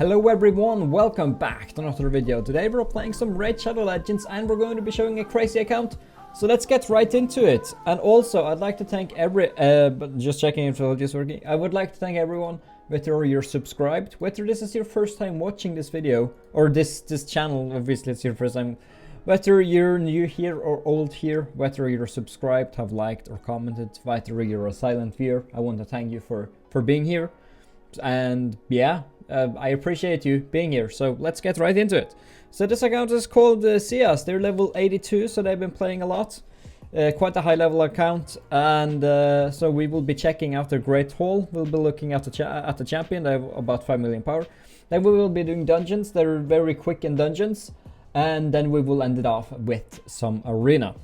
Hello everyone, welcome back to another video. Today we're playing some Raid Shadow Legends and we're going to be showing a crazy account. So let's get right into it. And also I'd like to thank but just checking if it is working. I would like to thank everyone, whether you're subscribed, whether this is your first time watching this video, or this channel, obviously it's your first time. Whether you're new here or old here, whether you're subscribed, have liked or commented, whether you're a silent viewer, I want to thank you for being here. And yeah, I appreciate you being here, so let's get right into it. So this account is called Sias. They're level 82, so they've been playing a lot. Quite a high level account, and so we will be checking out their Great Hall. We'll be looking at the champion. They have about 5 million power. Then we will be doing dungeons. They're very quick in dungeons, and then we will end it off with some arena.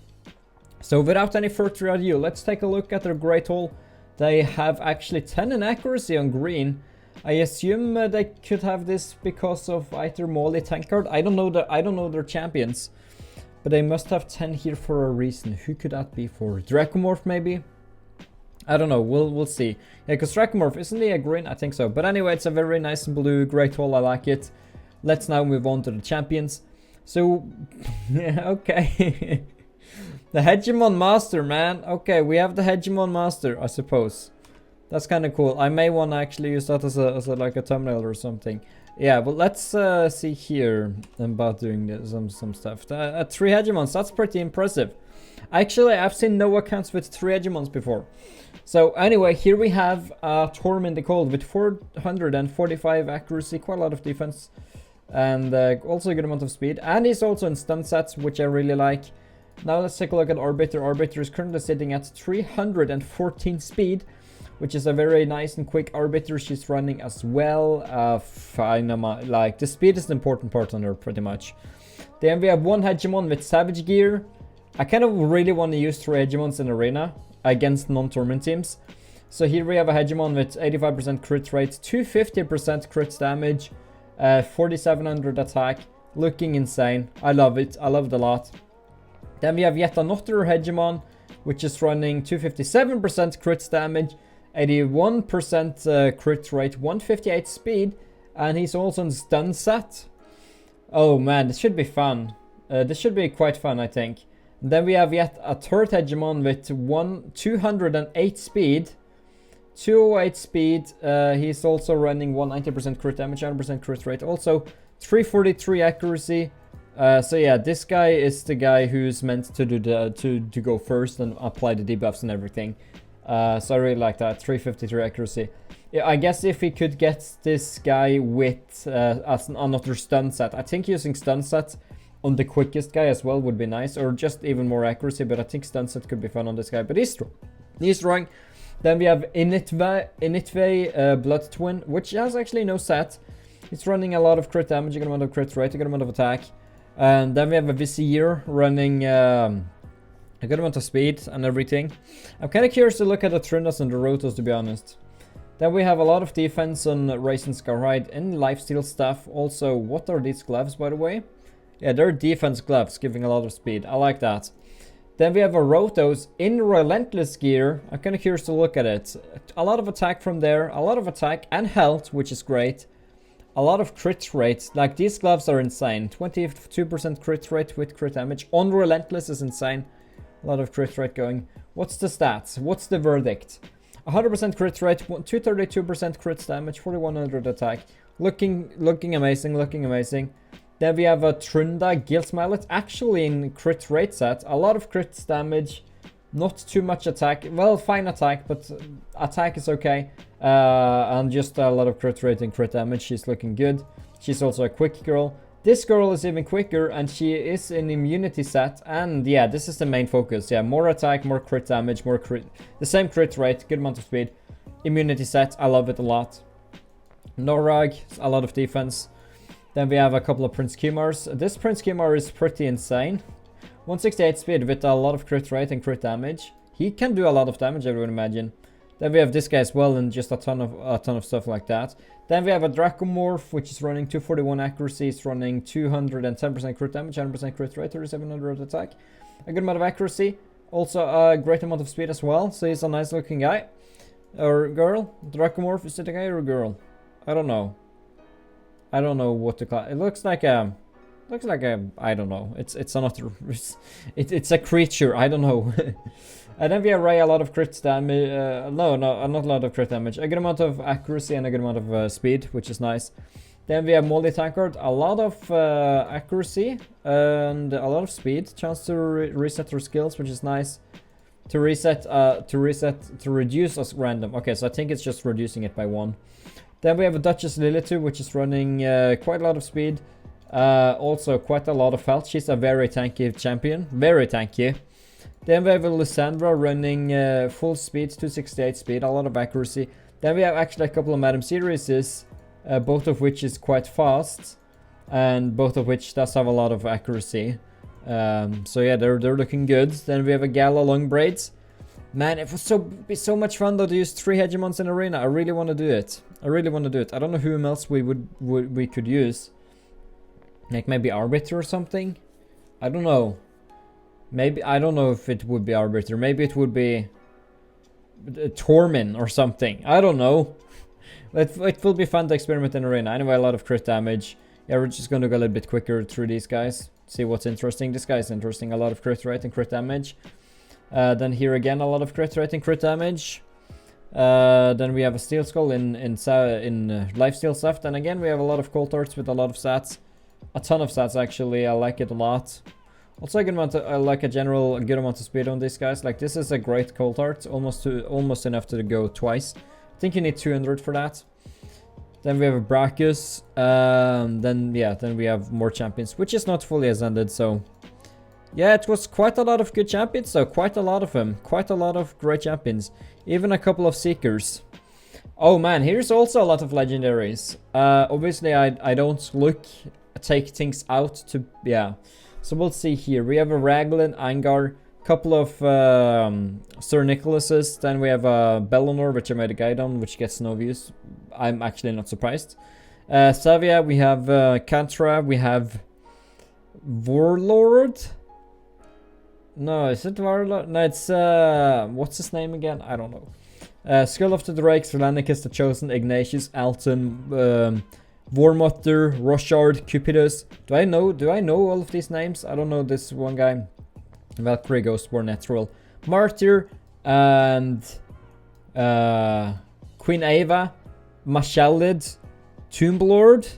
So without any further ado, let's take a look at their Great Hall. They have actually 10 in accuracy on green. I assume they could have this because of either Molly Tankard. I don't know their champions, but they must have 10 here for a reason. Who could that be for? Dracomorph maybe? I don't know. We'll see. Yeah, because Dracomorph, isn't he a green? I think so. But anyway, it's a very nice blue Great Hall. I like it. Let's now move on to the champions. So yeah, okay. The Hegemon Master, man. Okay, we have the Hegemon Master, I suppose. That's kind of cool. I may want to actually use that as a like a thumbnail or something. Yeah, but let's see here about doing this, some stuff. 3 Hegemons, that's pretty impressive. Actually, I've seen no accounts with 3 Hegemons before. So anyway, here we have Torm in the Cold with 445 accuracy, quite a lot of defense, and also a good amount of speed. And he's also in stun sets, which I really like. Now let's take a look at Arbiter. Arbiter is currently sitting at 314 speed, which is a very nice and quick Arbiter. She's running as well. Like, the speed is the important part on her, pretty much. Then we have 1 Hegemon with Savage Gear. I kind of really want to use 3 Hegemons in Arena against non-Torment teams. So here we have a Hegemon with 85% crit rate, 250% crit damage, 4700 attack, looking insane. I love it. I love it a lot. Then we have yet another Hegemon, which is running 257% crit damage, 81% crit rate, 158 speed, and he's also in stun set. Oh man, this should be fun. This should be quite fun, I think. And then we have yet a third Hegemon with 208 speed. 208 speed. He's also running 190% crit damage, 100% crit rate. Also 343 accuracy. So yeah, this guy is the guy who's meant to do to go first and apply the debuffs and everything. So I really like that. 353 accuracy. Yeah, I guess if we could get this guy with another stun set, I think using stun set on the quickest guy as well would be nice, or just even more accuracy. But I think stun set could be fun on this guy. But he's strong. He's strong. Then we have Initve Blood Twin, which has actually no set. He's running a lot of crit damage, a good amount of crit rate, a good amount of attack. And then we have a Vizier running a good amount of speed and everything. I'm kind of curious to look at the Trundas and the Rotos, to be honest. Then we have a lot of defense on Raisin Scarhide and Lifesteal stuff. Also, what are these gloves, by the way? Yeah, they're defense gloves, giving a lot of speed. I like that. Then we have a Rotos in Relentless gear. I'm kind of curious to look at it. A lot of attack from there, a lot of attack and health, which is great. A lot of crit rate. Like, these gloves are insane. 22% crit rate with crit damage. On Relentless is insane. A lot of crit rate going. What's the stats? What's the verdict? 100% crit rate, 232% crit damage, 4100 attack. Looking amazing, looking amazing. Then we have a Trunda Guilt Mallet, actually in crit rate set. A lot of crit damage, not too much attack. Well, fine attack, but attack is okay. And just a lot of crit rate and crit damage. She's looking good. She's also a quick girl. This girl is even quicker, and she is in immunity set. And yeah, this is the main focus. Yeah, more attack, more crit damage, more crit. The same crit rate, good amount of speed. Immunity set, I love it a lot. Norag, a lot of defense. Then we have a couple of Prince Kumars. This Prince Kumar is pretty insane. 168 speed with a lot of crit rate and crit damage. He can do a lot of damage, I would imagine. Then we have this guy as well, and just a ton of stuff like that. Then we have a Dracomorph, which is running 241 accuracy, it's running 210% crit damage, 100% crit rate, 3700 attack. A good amount of accuracy, also a great amount of speed as well, so he's a nice looking guy. Or girl. Dracomorph, is it a guy or a girl? I don't know. I don't know what to call it. It looks like a I don't know. It's another it's a creature. I don't know. And then we array a lot of crit damage. No, not a lot of crit damage. A good amount of accuracy and a good amount of speed, which is nice. Then we have Molly Tankard, a lot of accuracy and a lot of speed. Chance to reset her skills, which is nice. To reduce as random. Okay, so I think it's just reducing it by 1. Then we have a Duchess Lilitu, which is running quite a lot of speed. Also quite a lot of health. She's a very tanky champion. Very tanky. Then we have a Lysandra running full speed, 268 speed, a lot of accuracy. Then we have actually a couple of Madam Serieses, both of which is quite fast. And both of which does have a lot of accuracy. So yeah, they're looking good. Then we have a Gala Long Braids. Man, it would be so much fun though to use 3 hegemons in arena. I really want to do it. I don't know who else we could use. Like maybe Arbiter or something? I don't know. Maybe, I don't know if it would be Arbiter. Maybe it would be Tormin or something. I don't know. It will be fun to experiment in arena. Anyway, a lot of crit damage. Yeah, we're just going to go a little bit quicker through these guys. See what's interesting. This guy's interesting. A lot of crit rate and crit damage. Then here again, a lot of crit rate and crit damage. Then we have a Steel Skull in Lifesteal Theft. And again, we have a lot of Cold Arts with a lot of stats. A ton of stats, actually. I like it a lot. Also, I like a good amount of speed on these guys. Like, this is a great Cold Art. Almost enough to go twice. I think you need 200 for that. Then we have a Brachus. Then we have more champions, which is not fully ascended, so... Yeah, it was quite a lot of good champions, though. Quite a lot of them. Quite a lot of great champions. Even a couple of Seekers. Oh, man, here's also a lot of legendaries. Obviously, I don't take things out to... Yeah. So we'll see here. We have a Raglan, Angar, couple of Sir Nicholases. Then we have a Bellinor, which I made a guide on, which gets no views. I'm actually not surprised. Savia, we have Kantra, we have Warlord. No, is it Warlord? No, it's what's his name again? I don't know. Skull of the Drakes, Relanicus the Chosen, Ignatius, Alton, Vormotter, Roshard, Cupidus. Do I know all of these names? I don't know this one guy. Valkyrie, Ghostborn, Natural, Martyr, and Queen Ava, Mashalid, Tomblord,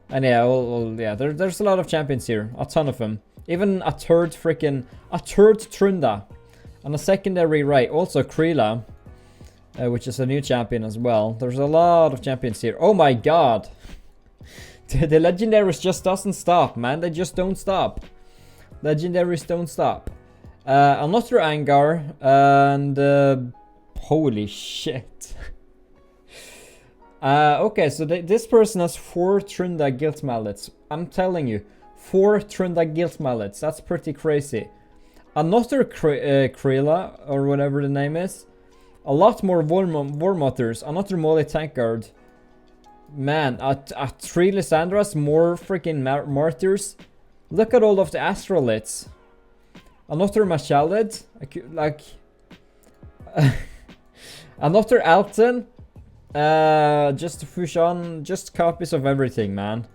and yeah, there's a lot of champions here, a ton of them. Even a third Trunda, and a secondary Ray. Also Kreela, which is a new champion as well. There's a lot of champions here. Oh my god. The legendaries just doesn't stop, man. They just don't stop. Legendaries don't stop. Another Angar, and holy shit. Okay, so this person has 4 Trunda Guilt Mallets. I'm telling you, 4 Trunda Guilt Mallets. That's pretty crazy. Another Kreela, or whatever the name is. A lot more Vormotters. Another Molly Tankard. Man, 3 Lysandras, more freaking Martyrs. Look at all of the Astroliths. Another Mashalid. Like... another Alton. Just Fushan. Just copies of everything, man.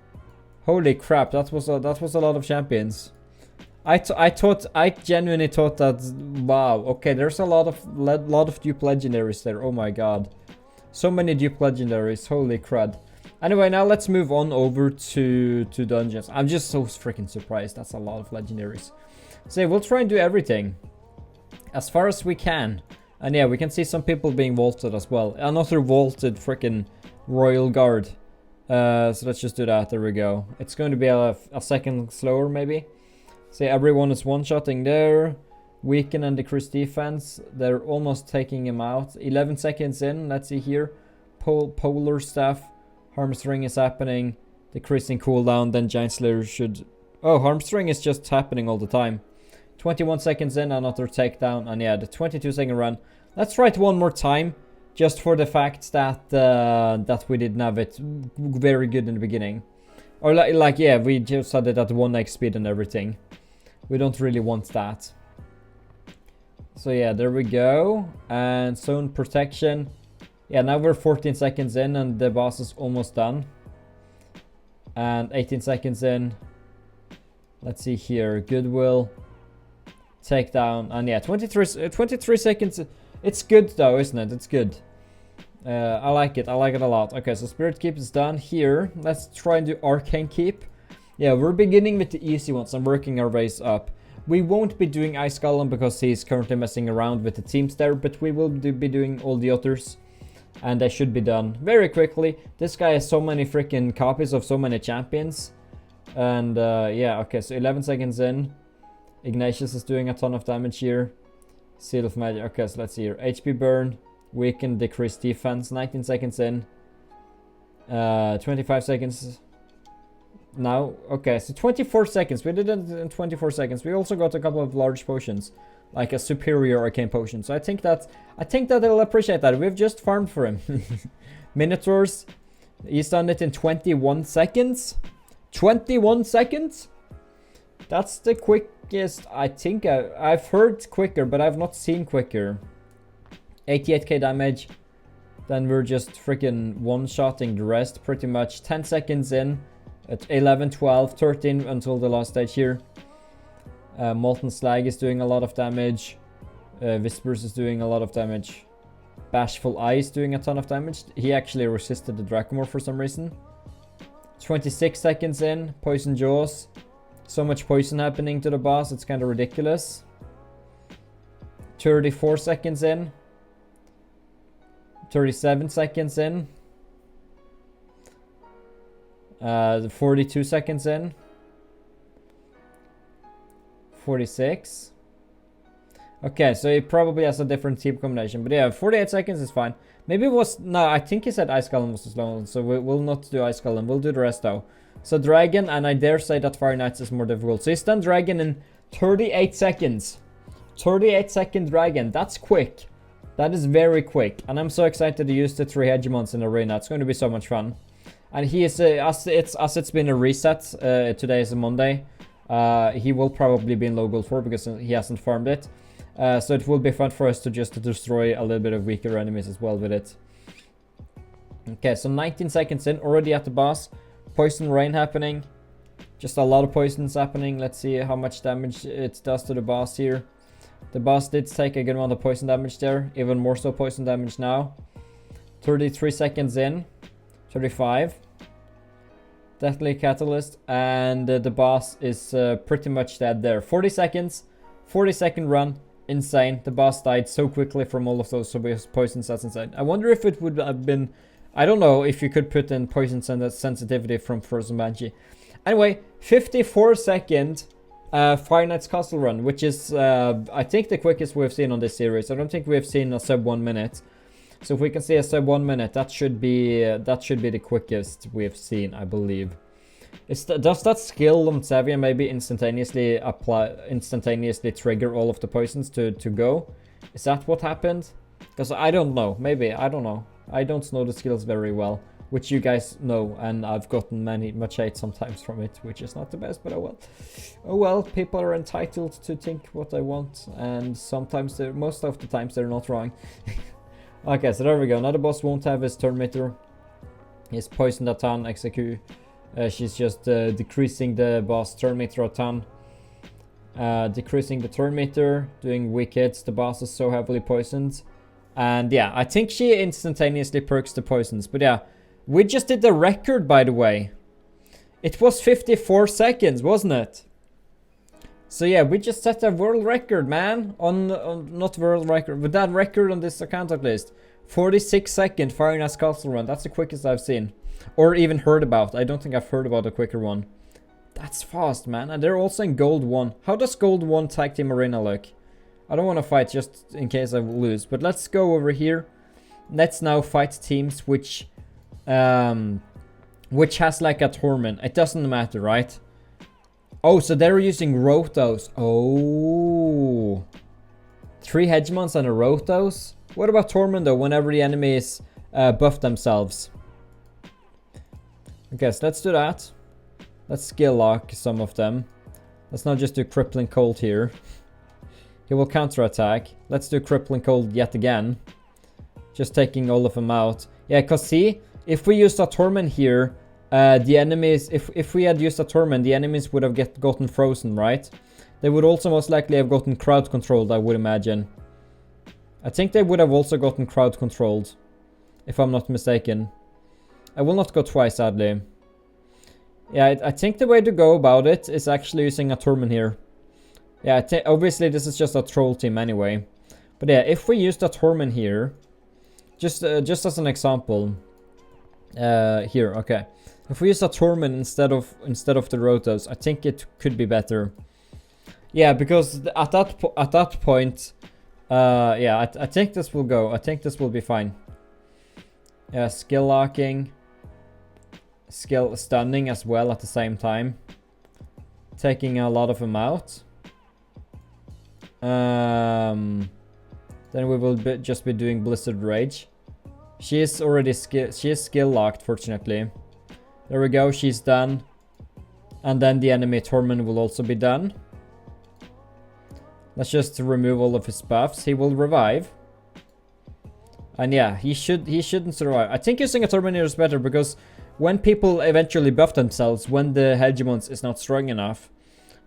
Holy crap, that was a lot of champions. I genuinely thought that, wow, okay, there's a lot of dupe legendaries there. Oh my god. So many dupe legendaries. Holy crud. Anyway, now let's move on over to dungeons. I'm just so freaking surprised. That's a lot of legendaries. So we'll try and do everything as far as we can. And yeah, we can see some people being vaulted as well. Another vaulted freaking Royal Guard. So let's just do that. There we go. It's going to be a second slower maybe. See, everyone is one-shotting there. Weaken and decrease defense. They're almost taking him out. 11 seconds in. Let's see here. Polar Staff. Harmstring is happening. Decreasing cooldown. Then Giant Slayer should... Oh, Harmstring is just happening all the time. 21 seconds in. Another takedown. And yeah, the 22-second run. Let's try it one more time. Just for the fact that that we didn't have it very good in the beginning. Or like yeah, we just had it at 1x speed and everything. We don't really want that. So yeah, there we go. And zone protection. Yeah, now we're 14 seconds in and the boss is almost done. And 18 seconds in. Let's see here. Goodwill. Takedown. And yeah, 23 seconds. It's good though, isn't it? It's good. I like it. I like it a lot. Okay, so Spirit Keep is done here. Let's try and do Arcane Keep. Yeah, we're beginning with the easy ones and working our ways up. We won't be doing Ice Golem because he's currently messing around with the teams there, but we will be doing all the others. And they should be done very quickly. This guy has so many freaking copies of so many champions. And yeah, okay, so 11 seconds in. Ignatius is doing a ton of damage here. Seal of Magic. Okay, so let's see here. HP burn. Weaken, decrease defense. 19 seconds in. 25 seconds. Now, okay, so 24 seconds. We did it in 24 seconds. We also got a couple of large potions. Like a superior arcane potion. So I think that they'll appreciate that. We've just farmed for him. Minotaurs. He's done it in 21 seconds. 21 seconds? That's the quickest. I think I've heard quicker, but I've not seen quicker. 88k damage. Then we're just freaking one-shotting the rest pretty much. 10 seconds in. At 11, 12, 13 until the last stage here. Molten Slag is doing a lot of damage. Whispers is doing a lot of damage. Bashful Eye is doing a ton of damage. He actually resisted the Dracomore for some reason. 26 seconds in. Poison Jaws. So much poison happening to the boss, it's kind of ridiculous. 34 seconds in. 37 seconds in. 42 seconds in. 46. Okay, so he probably has a different team combination. But yeah, 48 seconds is fine. Maybe it was... No, I think he said Ice Golem was the slow one. So we'll not do Ice Golem. We'll do the rest though. So Dragon, and I dare say that Fire Knights is more difficult. So he's done Dragon in 38 seconds. 38 second Dragon. That's quick. That is very quick. And I'm so excited to use the 3 Hegemons in Arena. It's going to be so much fun. And he is, as it's been a reset, today is a Monday. He will probably be in low gold 4 because he hasn't farmed it. So it will be fun for us to just destroy a little bit of weaker enemies as well with it. Okay, so 19 seconds in, already at the boss. Poison Rain happening. Just a lot of poisons happening. Let's see how much damage it does to the boss here. The boss did take a good amount of poison damage there. Even more so poison damage now. 33 seconds in. 35. Deathly Catalyst. And the boss is pretty much dead there. 40 seconds. 40-second run. Insane. The boss died so quickly from all of those poisons. That's insane. I wonder if it would have been... I don't know if you could put in poison sensitivity from Frozen Banshee. Anyway, 54-second Fire Knight's Castle run, which is, I think, the quickest we've seen on this series. I don't think we've seen a sub 1 minute. So if we can see a sub 1 minute, that should be the quickest we've seen, I believe. Does that skill on Xavier maybe instantaneously trigger all of the poisons to go? Is that what happened? Because I don't know. Maybe, I don't know. I don't know the skills very well, which you guys know, and I've gotten much hate sometimes from it, which is not the best, but oh well. Oh well, people are entitled to think what they want, and sometimes, most of the times, they're not wrong. Okay, so there we go. Now the boss won't have his turn meter. He's poisoned a ton, execute. She's just decreasing the boss turn meter a ton. Decreasing the turn meter, doing weak hits. The boss is so heavily poisoned. And yeah, I think she instantaneously perks the poisons. But yeah, we just did the record, by the way. It was 54 seconds, wasn't it? So yeah, we just set a world record, man. Not world record, but that record on this account at least. 46-second Fire Knight's Castle run. That's the quickest I've seen. Or even heard about. I don't think I've heard about a quicker one. That's fast, man. And they're also in Gold 1. How does Gold 1 Tag Team Arena look? I don't want to fight just in case I lose. But let's go over here. Let's now fight teams which has like a torment. It doesn't matter, right? Oh, so they're using Rotos. Oh. 3 Hegemons and a Rotos? What about Torment though, whenever the enemies buff themselves? Okay, so let's do that. Let's skill lock some of them. Let's not just do Crippling Cold here. He will counterattack. Let's do Crippling Cold yet again. Just taking all of them out. Yeah, because see, if we use a Torment here, the enemies, if we had used a torment, the enemies would have gotten frozen, right? They would also most likely have gotten crowd controlled, I would imagine. I think they would have also gotten crowd controlled, if I'm not mistaken. I will not go twice, sadly. Yeah, I think the way to go about it is actually using a torment here. Yeah, obviously this is just a troll team anyway. But yeah, if we use the torment here, just as an example, here, okay. If we use a torment instead of the rotos, I think it could be better. Yeah, because at that point, yeah, I think this will go. I think this will be fine. Yeah, skill locking, skill stunning as well at the same time, taking a lot of them out. Then we will just be doing Blizzard Rage. She is already skill locked, fortunately. There we go, she's done. And then the enemy Torment will also be done. Let's just remove all of his buffs. He will revive. And yeah, he shouldn't survive. I think using a Torment here is better because when people eventually buff themselves, when the hegemons is not strong enough,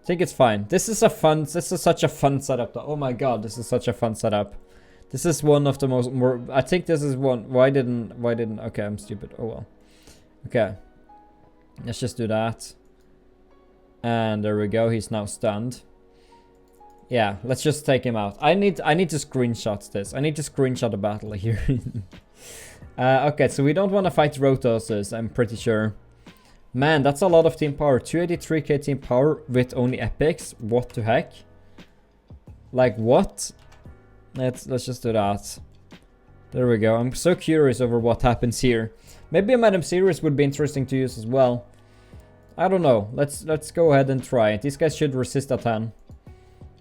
I think it's fine. This is such a fun setup though. Oh my god, this is such a fun setup. This is one of the more, I think this is one, why didn't, okay, I'm stupid, oh well. Okay. Let's just do that. And there we go, he's now stunned. Yeah, let's just take him out. I need to screenshot this. I need to screenshot the battle here. Okay, so we don't want to fight Rotoses, I'm pretty sure. Man, that's a lot of team power. 283k team power with only epics. What the heck? Like what? Let's just do that. There we go. I'm so curious over what happens here. Maybe a Madam Series would be interesting to use as well. I don't know. Let's go ahead and try it. These guys should resist a ton.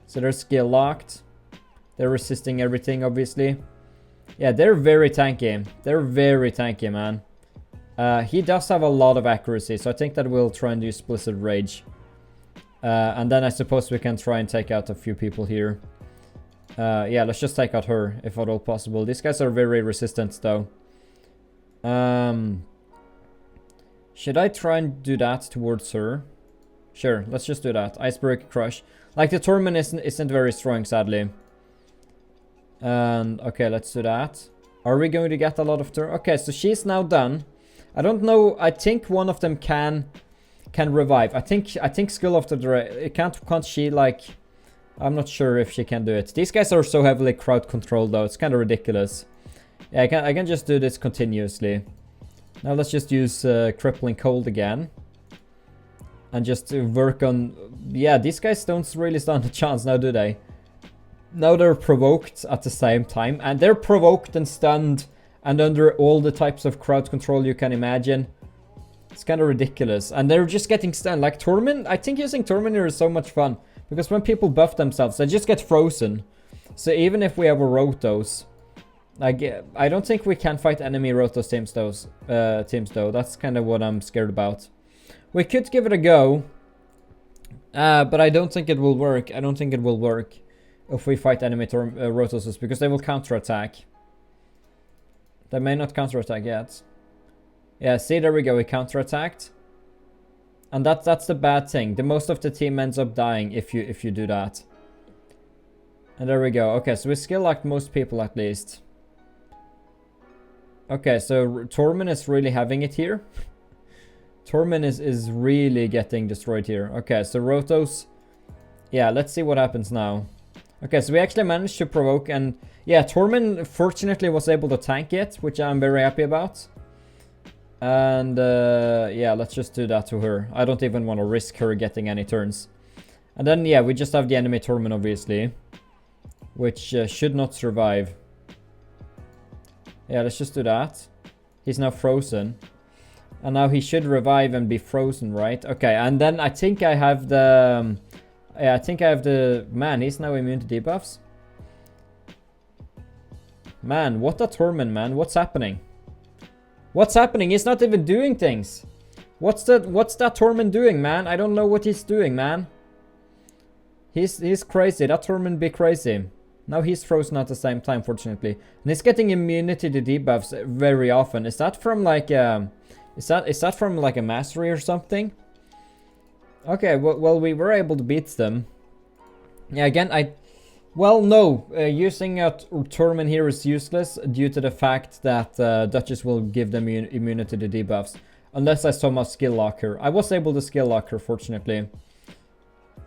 So they're skill locked. They're resisting everything, obviously. Yeah, they're very tanky. They're very tanky, man. He does have a lot of accuracy, so I think that we'll try and use Blizzard Rage. And then I suppose we can try and take out a few people here. Yeah, let's just take out her, if at all possible. These guys are very resistant, though. Should I try and do that towards her? Sure, let's just do that. Icebreaker Crush. Like, the Torment isn't very strong, sadly. And, okay, let's do that. Are we going to get a lot of turn? Okay, so she's now done. I don't know, I think one of them can revive. I think Skull of the can't she, like, I'm not sure if she can do it. These guys are so heavily crowd controlled though, it's kind of ridiculous. Yeah, I can just do this continuously. Now let's just use Crippling Cold again. And just work on, yeah, these guys don't really stand a chance now, do they? Now they're provoked at the same time, and they're provoked and stunned and under all the types of crowd control you can imagine. It's kind of ridiculous. And they're just getting stunned. Like Torment, I think using Torment here is so much fun. Because when people buff themselves, they just get frozen. So even if we have a Rotos, like, I don't think we can fight enemy Rotos teams though. That's kind of what I'm scared about. We could give it a go. But I don't think it will work. I don't think it will work if we fight enemy Rotoses, because they will counterattack. They may not counterattack yet. Yeah, see, there we go, we counterattacked. And that's the bad thing. The most of the team ends up dying if you do that. And there we go. Okay, so we skill locked most people at least. Okay, so Torment is really having it here. Torment is really getting destroyed here. Okay, so Rotos. Yeah, let's see what happens now. Okay, so we actually managed to provoke, and yeah, Torment fortunately was able to tank it, which I'm very happy about. And yeah, let's just do that to her. I don't even want to risk her getting any turns. And then yeah, we just have the enemy Torment obviously, which should not survive. Yeah, let's just do that. He's now frozen. And now he should revive and be frozen, right? Okay, and then I think I have the... yeah, I think I have the... Man, he's now immune to debuffs. Man, what a Torment, man. What's happening? What's happening? He's not even doing things. What's that Torment doing, man? I don't know what he's doing, man. He's crazy. That Torment be crazy. Now he's frozen at the same time, fortunately. And he's getting immunity to debuffs very often. Is that from, like, Is that from like a mastery or something? Okay, well we were able to beat them. Yeah, again, well, no, using a tournament here is useless due to the fact that Duchess will give them immunity to debuffs. Unless I somehow skill lock her. I was able to skill lock her, fortunately.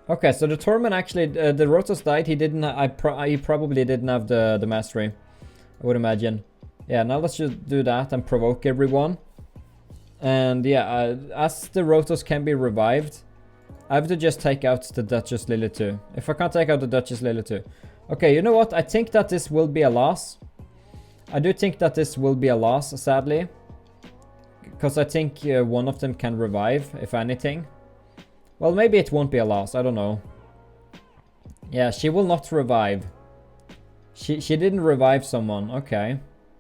Okay, so the tournament actually, the Rotos died. He didn't. He probably didn't have the mastery, I would imagine. Yeah, now let's just do that and provoke everyone. And yeah, as the Rotos can be revived, I have to just take out the Duchess Lily too. If I can't take out the Duchess Lily too. Okay, you know what? I think that this will be a loss. I do think that this will be a loss, sadly. Because I think one of them can revive, if anything. Well, maybe it won't be a loss. I don't know. Yeah, she will not revive. She didn't revive someone. Okay.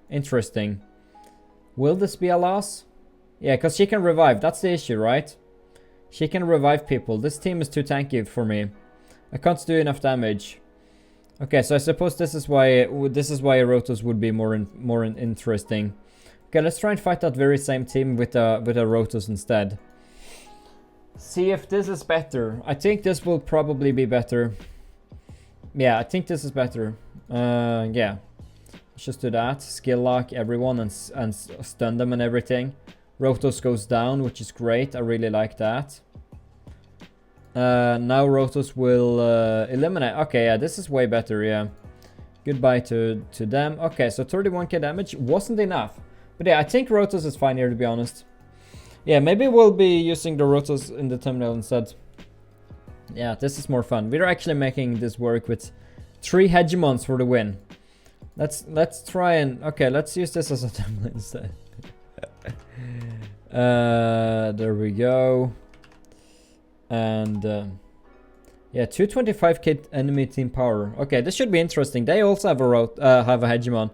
Interesting. Will this be a loss? Yeah, because she can revive. That's the issue, right? She can revive people. This team is too tanky for me. I can't do enough damage. Okay, so I suppose this is why Rotos would be more interesting. Okay, let's try and fight that very same team with a Rotos instead. See if this is better. I think this will probably be better. Yeah, I think this is better. Yeah. Let's just do that. Skill lock everyone and stun them and everything. Rotos goes down, which is great. I really like that. Now Rotos will eliminate. Okay, yeah, this is way better, yeah. Goodbye to them. Okay, so 31k damage wasn't enough. But yeah, I think Rotos is fine here, to be honest. Yeah, maybe we'll be using the Rotos in the thumbnail instead. Yeah, this is more fun. We're actually making this work with 3 hegemons for the win. Let's try and... Okay, let's use this as a thumbnail instead. There we go. And yeah, 225k enemy team power. Okay, this should be interesting. They also have a hegemon.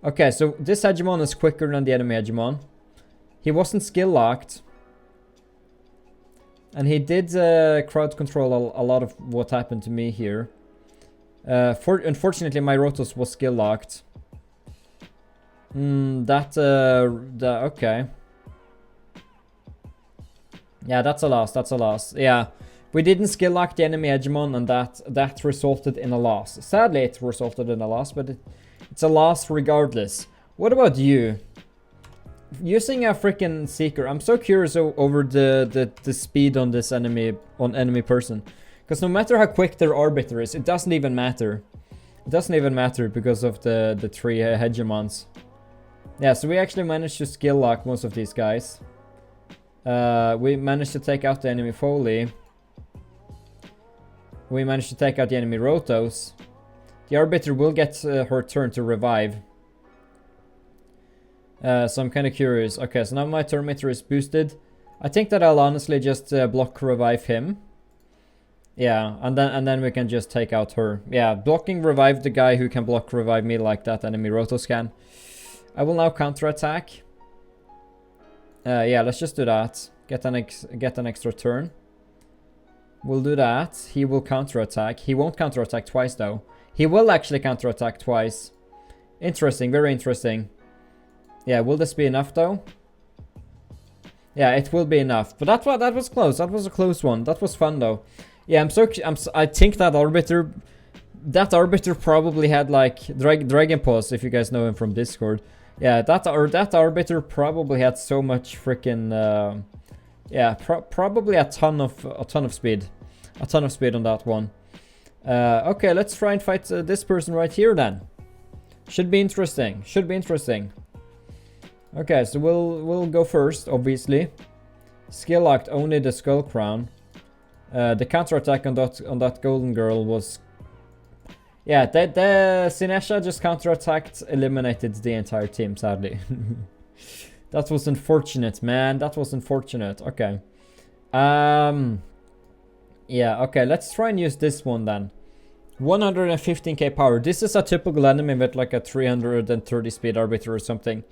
Okay, so this hegemon is quicker than the enemy hegemon. He wasn't skill locked. And he did crowd control a lot of what happened to me here. Unfortunately, my Rotos was skill locked. Okay. Yeah, that's a loss. That's a loss. Yeah, we didn't skill lock the enemy hegemon, and that resulted in a loss. Sadly, it resulted in a loss, but it's a loss regardless. What about you? Using a freaking seeker, I'm so curious over the speed on this enemy person, because no matter how quick their arbiter is, it doesn't even matter. It doesn't even matter because of the 3 hegemons. Yeah, so we actually managed to skill lock most of these guys. We managed to take out the enemy Foley. We managed to take out the enemy Rotos. The Arbiter will get her turn to revive. So I'm kind of curious. Okay, so now my turn meter is boosted. I think that I'll honestly just block revive him. Yeah, and then we can just take out her. Yeah, blocking revive the guy who can block revive me like that enemy Rotos can. I will now counterattack. Yeah, let's just do that. Get an extra turn. We'll do that. He will counterattack. He won't counterattack twice though. He will actually counterattack twice. Interesting, very interesting. Yeah, will this be enough though? Yeah, it will be enough. But that was close. That was a close one. That was fun though. Yeah, I think that arbiter probably had like Dragon Paws, if you guys know him from Discord. Yeah, that arbiter probably had so much freaking yeah, probably a ton of speed. A ton of speed on that one. Okay, let's try and fight this person right here then. Should be interesting. Should be interesting. Okay, so we'll go first, obviously. Skill locked only the Skull Crown. The counterattack on that golden girl was... Yeah, the Sinesha just counterattacked, eliminated the entire team, sadly. That was unfortunate, man. That was unfortunate. Okay. Yeah, okay, let's try and use this one then. 115k power. This is a typical enemy with like a 330 speed arbiter or something.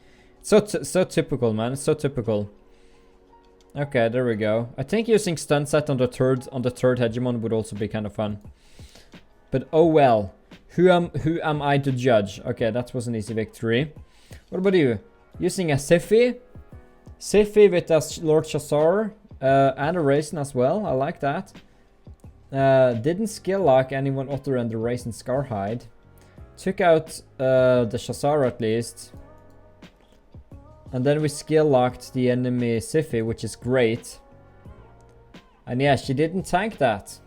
So typical, man. It's so typical. Okay, there we go. I think using stun set on the third hegemon would also be kind of fun. But oh well. Who am I to judge? Okay, that was an easy victory. What about you? Using a Siphi? Siphi with a Lord Shazar and a Raisin as well. I like that. Didn't skill lock anyone other than the Raisin Scarhide. Took out the Shazar at least. And then we skill locked the enemy Siphi, which is great. And yeah, she didn't tank that.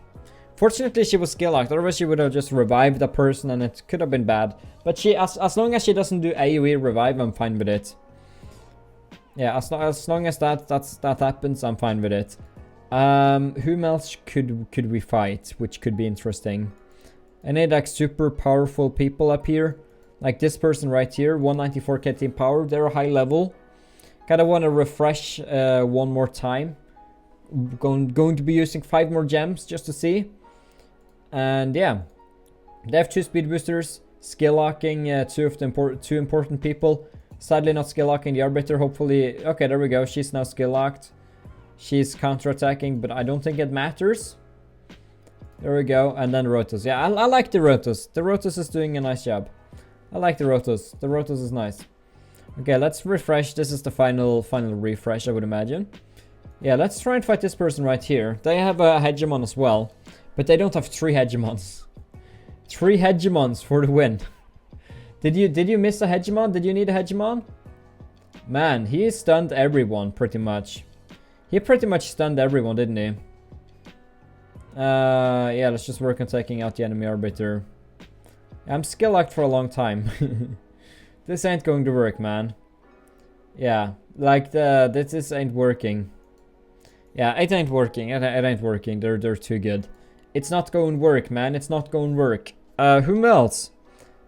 Fortunately, she was skill locked. Otherwise, she would have just revived the person and it could have been bad. But she, as long as she doesn't do AoE revive, I'm fine with it. Yeah, as long as that happens, I'm fine with it. Whom else could we fight, which could be interesting? Any like super powerful people up here, like this person right here, 194k team power. They're high level. Kind of want to refresh one more time. Going to be using 5 more gems just to see. And yeah, they have 2 speed boosters, skill locking 2 important people. Sadly not skill locking the Arbiter. Hopefully, okay, there we go. She's now skill locked. She's counter-attacking, but I don't think it matters. There we go. And then Rotos. Yeah, I like the Rotos. The Rotos is doing a nice job. I like the Rotos. The Rotos is nice. Okay, let's refresh. This is the final refresh, I would imagine. Yeah, let's try and fight this person right here. They have a Hegemon as well, but they don't have 3 Hegemons. 3 Hegemons for the win. Did you miss a Hegemon? Did you need a Hegemon? Man, he stunned everyone pretty much. He pretty much stunned everyone, didn't he? Yeah, let's just work on taking out the enemy Arbiter. I'm skill locked for a long time. This ain't going to work, man. Yeah, like this ain't working. Yeah, it ain't working. It ain't working. They're too good. It's not going to work, man. It's not going to work. Whom else?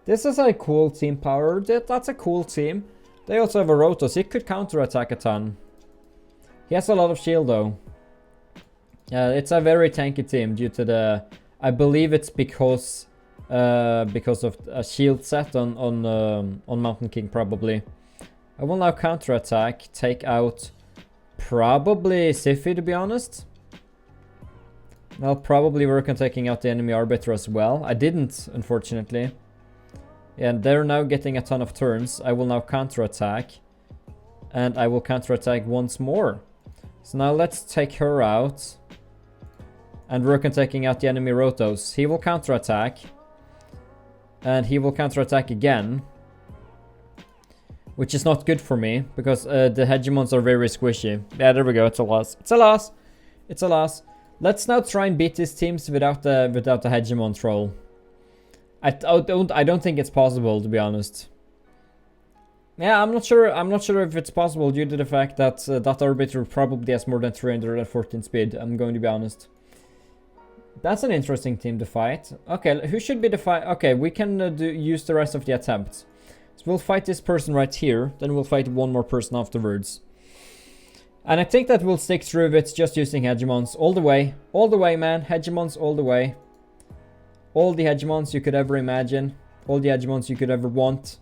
This is a cool team power. That's a cool team. They also have a Rotos. He could counterattack a ton. He has a lot of shield though. It's a very tanky team due to the... I believe it's because of a shield set on Mountain King probably. I will now counterattack, take out probably Siphi, to be honest. I'll probably work on taking out the enemy Arbiter as well. I didn't, unfortunately. And they're now getting a ton of turns. I will now counterattack. And I will counterattack once more. So now let's take her out. And work on taking out the enemy Rotos. He will counterattack. And he will counterattack again. Which is not good for me, because the Hegemons are very squishy. Yeah, there we go, it's a loss. It's a loss! It's a loss. Let's now try and beat these teams without the Hegemon troll. I don't think it's possible, to be honest. Yeah, I'm not sure if it's possible due to the fact that that Arbiter probably has more than 314 speed, I'm going to be honest. That's an interesting team to fight. Okay, who should be the fight? Okay, we can use the rest of the attempts. So we'll fight this person right here, then we'll fight one more person afterwards. And I think that we'll stick through with just using Hegemons all the way. All the way, man. Hegemons all the way. All the Hegemons you could ever imagine. All the Hegemons you could ever want.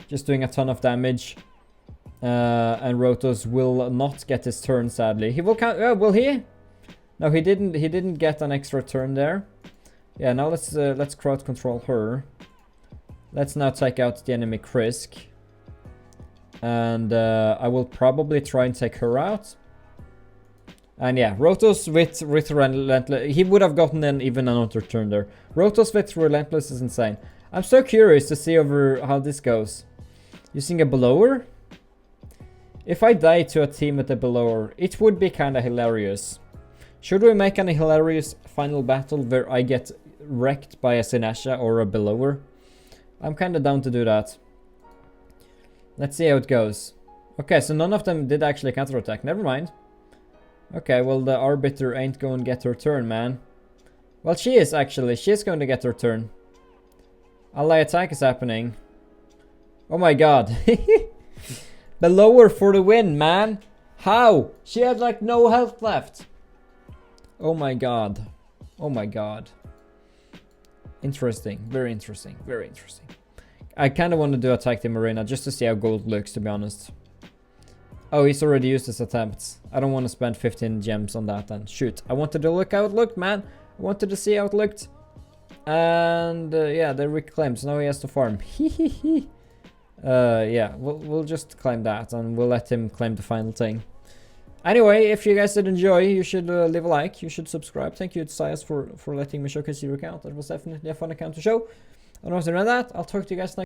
Just doing a ton of damage. And Rotos will not get his turn, sadly. He will count... will he? No, he didn't get an extra turn there. Yeah, now let's crowd control her. Let's now take out the enemy Krisk. And I will probably try and take her out. And yeah, Rotos with Relentless. He would have gotten even another turn there. Rotos with Relentless is insane. I'm so curious to see over how this goes. Using a blower? If I die to a team with a blower, it would be kind of hilarious. Should we make an hilarious final battle where I get wrecked by a Sinesha or a blower? I'm kind of down to do that. Let's see how it goes. Okay, so none of them did actually counterattack. Never mind. Okay, well, the Arbiter ain't going to get her turn, man. Well, she is actually. She is going to get her turn. Ally attack is happening. Oh my god. Blower for the win, man. How? She had like no health left. Oh my god. Oh my god. Interesting. Very interesting. Very interesting. I kind of want to do a tag team arena just to see how gold looks, to be honest. Oh, he's already used his attempts. I don't want to spend 15 gems on that then. Shoot. I wanted to look how it looked, man. I wanted to see how it looked. And yeah, they reclaimed. So now he has to farm. Yeah, we'll just claim that, and we'll let him claim the final thing. Anyway, if you guys did enjoy, you should leave a like, you should subscribe. Thank you to Sias for letting me showcase your account. That was definitely a fun account to show. And other than that, I'll talk to you guys next